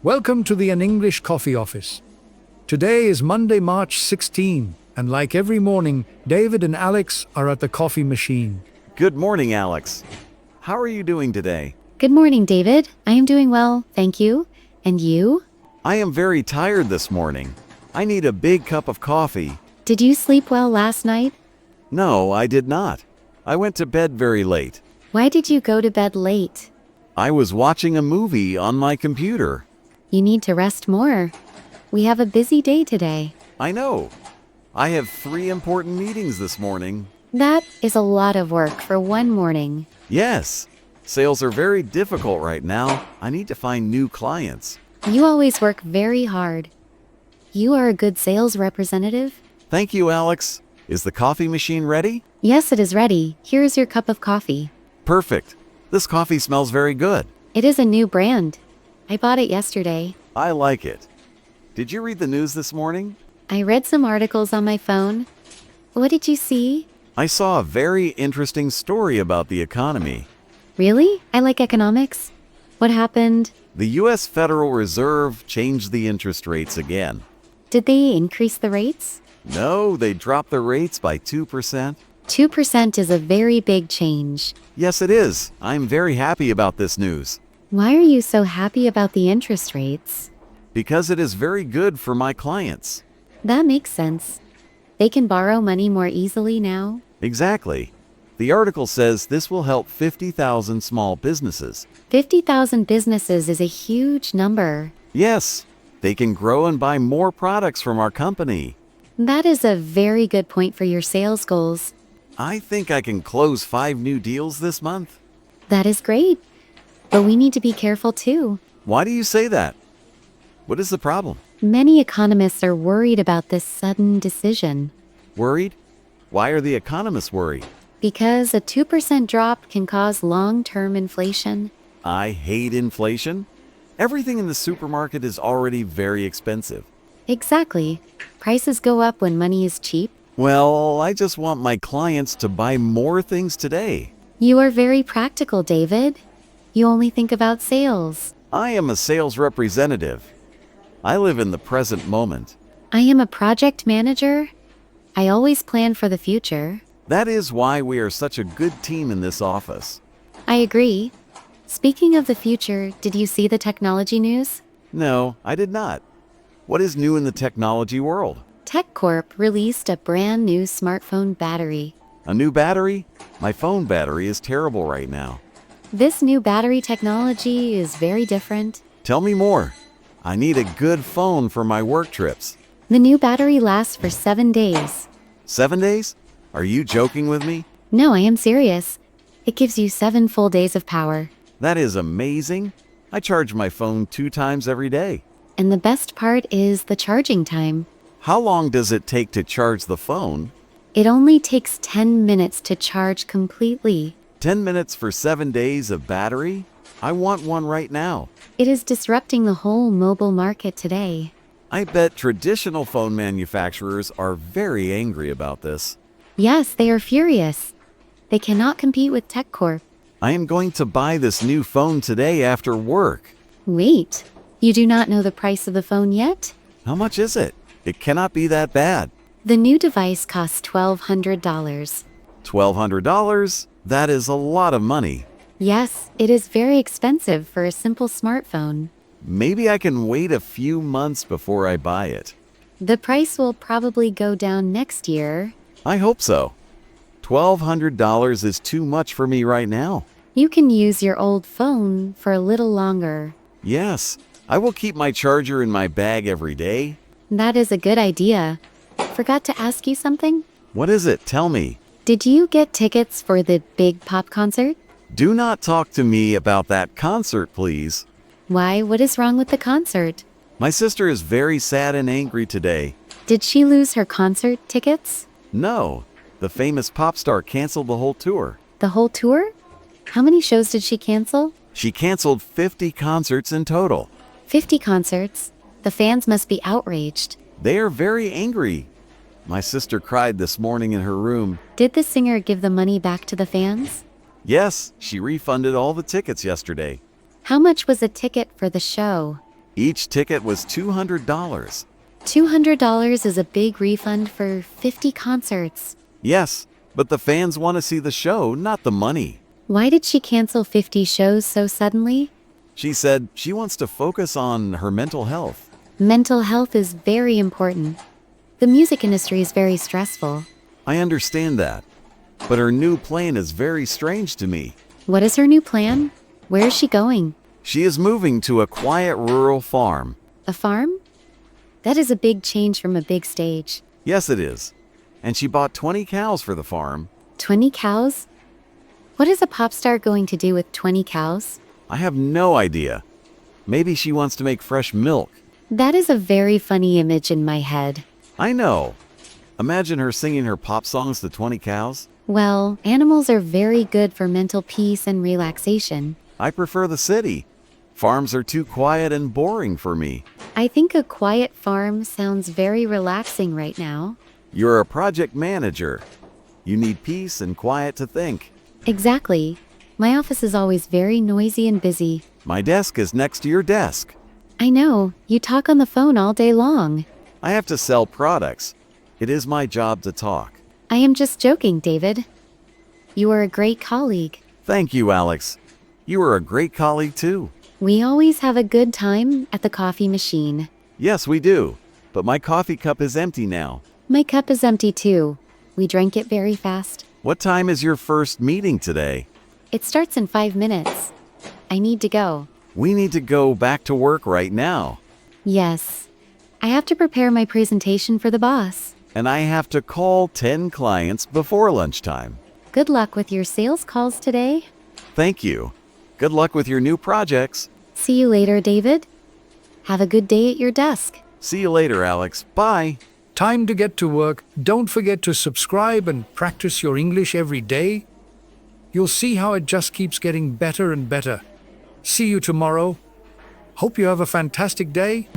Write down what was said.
Welcome to the An English Coffee Office. Today is Monday, March 16, and like every morning, David and Alex are at the coffee machine. Good morning, Alex. How are you doing today? Good morning, David. I am doing well, thank you. And you? I am very tired this morning. I need a big cup of coffee. Did you sleep well last night? No, I did not. I went to bed very late. Why did you go to bed late? I was watching a movie on my computer. You need to rest more. We have a busy day today. I know. I have 3 important meetings this morning. That is a lot of work for one morning. Yes. Sales are very difficult right now. I need to find new clients. You always work very hard. You are a good sales representative. Thank you, Alex. Is the coffee machine ready? Yes, it is ready. Here is your cup of coffee. Perfect. This coffee smells very good. It is a new brand. I bought it yesterday. I like it. Did you read the news this morning? I read some articles on my phone. What did you see? I saw a very interesting story about the economy. Really? I like economics. What happened? The U.S. Federal Reserve changed the interest rates again. Did they increase the rates? No, they dropped the rates by 2%. 2% is a very big change. Yes, it is. I'm very happy about this news. Why are you so happy about the interest rates? Because it is very good for my clients. That makes sense. They can borrow money more easily now. Exactly. The article says this will help 50,000 small businesses. 50,000 businesses is a huge number. Yes, they can grow and buy more products from our company. That is a very good point for your sales goals. I think I can close 5 new deals this month. That is great. But we need to be careful too. Why do you say that? What is the problem? Many economists are worried about this sudden decision. Worried? Why are the economists worried? Because a 2% drop can cause long-term inflation. I hate inflation. Everything in the supermarket is already very expensive. Exactly. Prices go up when money is cheap. Well, I just want my clients to buy more things today. You are very practical, David. You only think about sales. I am a sales representative. I live in the present moment. I am a project manager. I always plan for the future. That is why we are such a good team in this office. I agree. Speaking of the future, did you see the technology news? No, I did not. What is new in the technology world? TechCorp released a brand new smartphone battery. A new battery? My phone battery is terrible right now. This new battery technology is very different. Tell me more. I need a good phone for my work trips. The new battery lasts for 7 days. 7 days? Are you joking with me? No, I am serious. It gives you 7 full days of power. That is amazing. I charge my phone 2 times every day. And the best part is the charging time. How long does it take to charge the phone? It only takes 10 minutes to charge completely. 10 minutes for 7 days of battery? I want one right now. It is disrupting the whole mobile market today. I bet traditional phone manufacturers are very angry about this. Yes, they are furious. They cannot compete with TechCorp. I am going to buy this new phone today after work. Wait, you do not know the price of the phone yet? How much is it? It cannot be that bad. The new device costs $1,200. $1,200? That is a lot of money. Yes, it is very expensive for a simple smartphone. Maybe I can wait a few months before I buy it. The price will probably go down next year. I hope so. $1,200 is too much for me right now. You can use your old phone for a little longer. Yes, I will keep my charger in my bag every day. That is a good idea. Forgot to ask you something? What is it? Tell me. Did you get tickets for the big pop concert? Do not talk to me about that concert, please. Why? What is wrong with the concert? My sister is very sad and angry today. Did she lose her concert tickets? No, the famous pop star canceled the whole tour. The whole tour? How many shows did she cancel? She canceled 50 concerts in total. 50 concerts. The fans must be outraged. They are very angry. My sister cried this morning in her room. Did the singer give the money back to the fans? Yes, she refunded all the tickets yesterday. How much was a ticket for the show? Each ticket was $200. $200 is a big refund for 50 concerts. Yes, but the fans want to see the show, not the money. Why did she cancel 50 shows so suddenly? She said she wants to focus on her mental health. Mental health is very important. The music industry is very stressful. I understand that. But her new plan is very strange to me. What is her new plan? Where is she going? She is moving to a quiet rural farm. A farm? That is a big change from a big stage. Yes, it is. And she bought 20 cows for the farm. 20 cows? What is a pop star going to do with 20 cows? I have no idea. Maybe she wants to make fresh milk. That is a very funny image in my head. I know. Imagine her singing her pop songs to 20 cows. Well, animals are very good for mental peace and relaxation. I prefer the city. Farms are too quiet and boring for me. I think a quiet farm sounds very relaxing right now. You're a project manager. You need peace and quiet to think. Exactly. My office is always very noisy and busy. My desk is next to your desk. I know, you talk on the phone all day long. I have to sell products. It is my job to talk. I am just joking, David. You are a great colleague. Thank you, Alex. You are a great colleague too. We always have a good time at the coffee machine. Yes, we do. But my coffee cup is empty now. My cup is empty too. We drank it very fast. What time is your first meeting today? It starts in 5 minutes. I need to go. We need to go back to work right now. Yes. I have to prepare my presentation for the boss. And I have to call 10 clients before lunchtime. Good luck with your sales calls today. Thank you. Good luck with your new projects. See you later, David. Have a good day at your desk. See you later, Alex. Bye. Time to get to work. Don't forget to subscribe and practice your English every day. You'll see how it just keeps getting better and better. See you tomorrow. Hope you have a fantastic day.